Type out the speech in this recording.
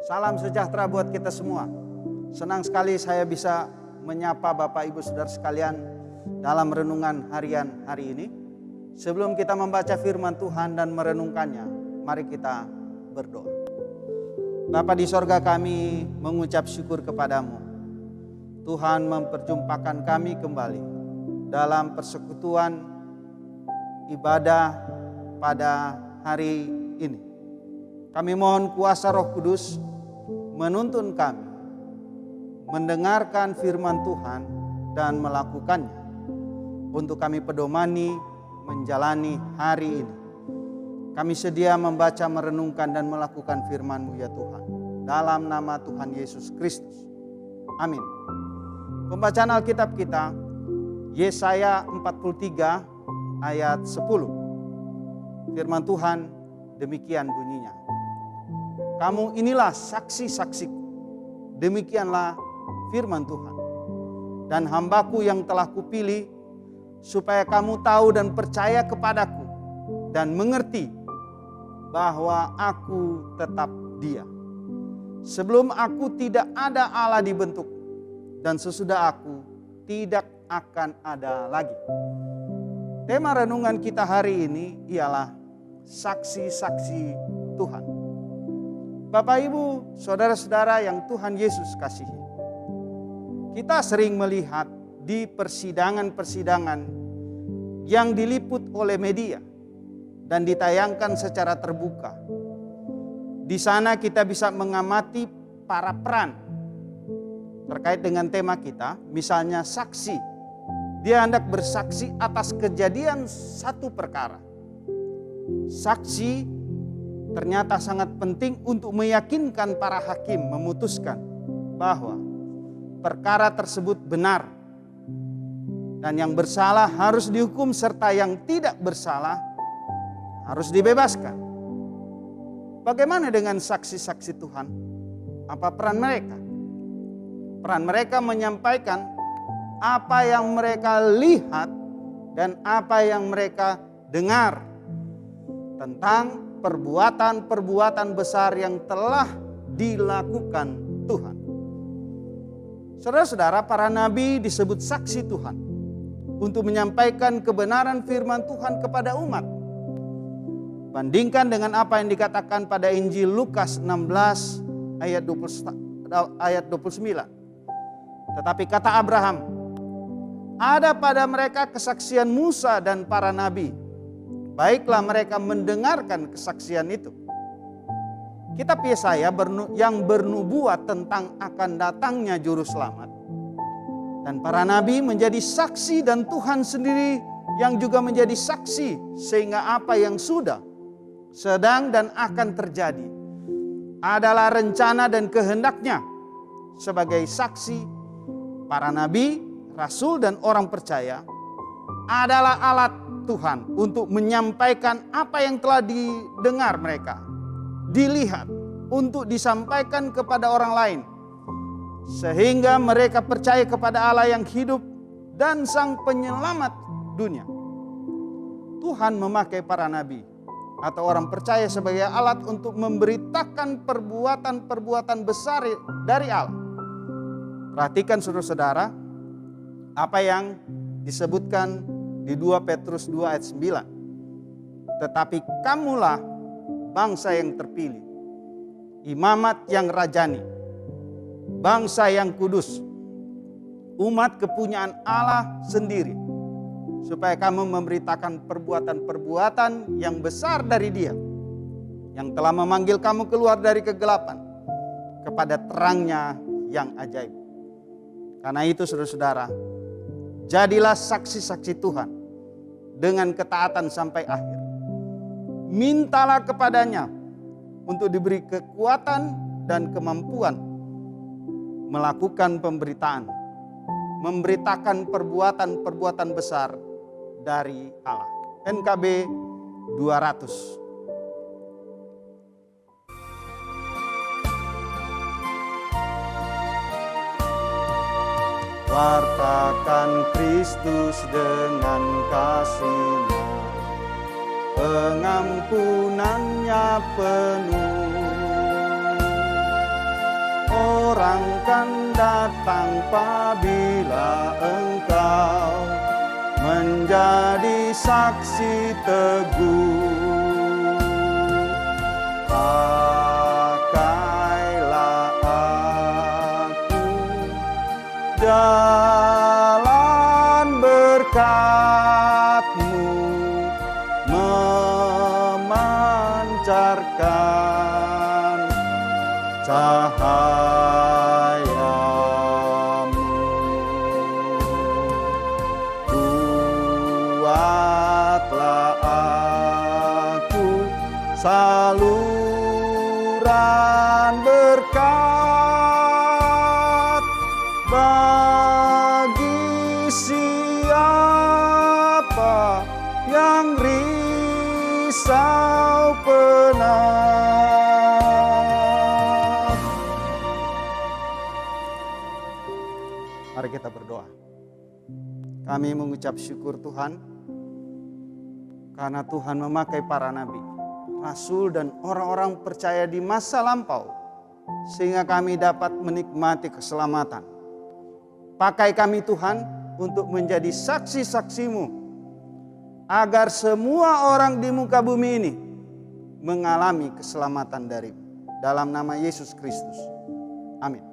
Salam sejahtera buat kita semua. Senang sekali saya bisa menyapa Bapak Ibu Saudara sekalian dalam renungan harian hari ini. Sebelum kita membaca firman Tuhan dan merenungkannya, mari kita berdoa. Bapa di sorga, kami mengucap syukur kepadamu. Tuhan memperjumpakan kami kembali dalam persekutuan ibadah pada hari ini. Kami mohon kuasa Roh Kudus menuntun kami mendengarkan firman Tuhan dan melakukannya untuk kami pedomani menjalani hari ini. Kami sedia membaca, merenungkan dan melakukan firman-Mu ya Tuhan, dalam nama Tuhan Yesus Kristus. Amin. Pembacaan Alkitab kita Yesaya 43 ayat 10. Firman Tuhan demikian bunyinya. Kamu inilah saksi-saksiku, demikianlah firman Tuhan. Dan hambaku yang telah kupilih, supaya kamu tahu dan percaya kepadaku, dan mengerti bahwa aku tetap Dia. Sebelum aku tidak ada Allah dibentuk, dan sesudah aku tidak akan ada lagi. Tema renungan kita hari ini ialah saksi-saksi Tuhan. Bapak Ibu, saudara-saudara yang Tuhan Yesus kasihi. Kita sering melihat di persidangan-persidangan yang diliput oleh media dan ditayangkan secara terbuka. Di sana kita bisa mengamati para peran terkait dengan tema kita, misalnya saksi. Dia hendak bersaksi atas kejadian satu perkara. Saksi ternyata sangat penting untuk meyakinkan para hakim memutuskan bahwa perkara tersebut benar. Dan yang bersalah harus dihukum serta yang tidak bersalah harus dibebaskan. Bagaimana dengan saksi-saksi Tuhan? Apa peran mereka? Peran mereka menyampaikan apa yang mereka lihat dan apa yang mereka dengar tentang perbuatan-perbuatan besar yang telah dilakukan Tuhan. Saudara-saudara, para nabi disebut saksi Tuhan untuk menyampaikan kebenaran firman Tuhan kepada umat. Bandingkan dengan apa yang dikatakan pada Injil Lukas 16 ayat 29. Tetapi kata Abraham, ada pada mereka kesaksian Musa dan para nabi. Baiklah mereka mendengarkan kesaksian itu. Kitab Yesaya yang bernubuat tentang akan datangnya juru selamat. Dan para nabi menjadi saksi dan Tuhan sendiri yang juga menjadi saksi. Sehingga apa yang sudah, sedang dan akan terjadi adalah rencana dan kehendaknya. Sebagai saksi, para nabi, rasul dan orang percaya adalah alat Tuhan untuk menyampaikan apa yang telah didengar mereka, dilihat, untuk disampaikan kepada orang lain, sehingga mereka percaya kepada Allah yang hidup dan Sang Penyelamat dunia. Tuhan memakai para nabi atau orang percaya sebagai alat untuk memberitakan perbuatan-perbuatan besar dari Allah. Perhatikan saudara-saudara apa yang disebutkan di 2 Petrus 2 ayat 9. Tetapi kamulah bangsa yang terpilih, imamat yang rajani, bangsa yang kudus, umat kepunyaan Allah sendiri, supaya kamu memberitakan perbuatan-perbuatan yang besar dari Dia, yang telah memanggil kamu keluar dari kegelapan kepada terangnya yang ajaib. Karena itu saudara-saudara, jadilah saksi-saksi Tuhan dengan ketaatan sampai akhir. Mintalah kepadanya untuk diberi kekuatan dan kemampuan melakukan pemberitaan, memberitakan perbuatan-perbuatan besar dari Allah. NKB 200. Wartakan Kristus dengan kasih-Nya, pengampunannya penuh. orang kan datang apabila engkau menjadi saksi teguh. Pakailah aku jalan berkat-Mu, memancarkan cahaya-Mu. Buatlah aku saluran berkat bagi siapa yang risau penat. Mari kita berdoa. Kami mengucap syukur Tuhan karena Tuhan memakai para nabi, rasul dan orang-orang percaya di masa lampau sehingga kami dapat menikmati keselamatan. Pakai kami Tuhan untuk menjadi saksi-saksi-Mu agar semua orang di muka bumi ini mengalami keselamatan dari-Mu. Dalam nama Yesus Kristus. Amin.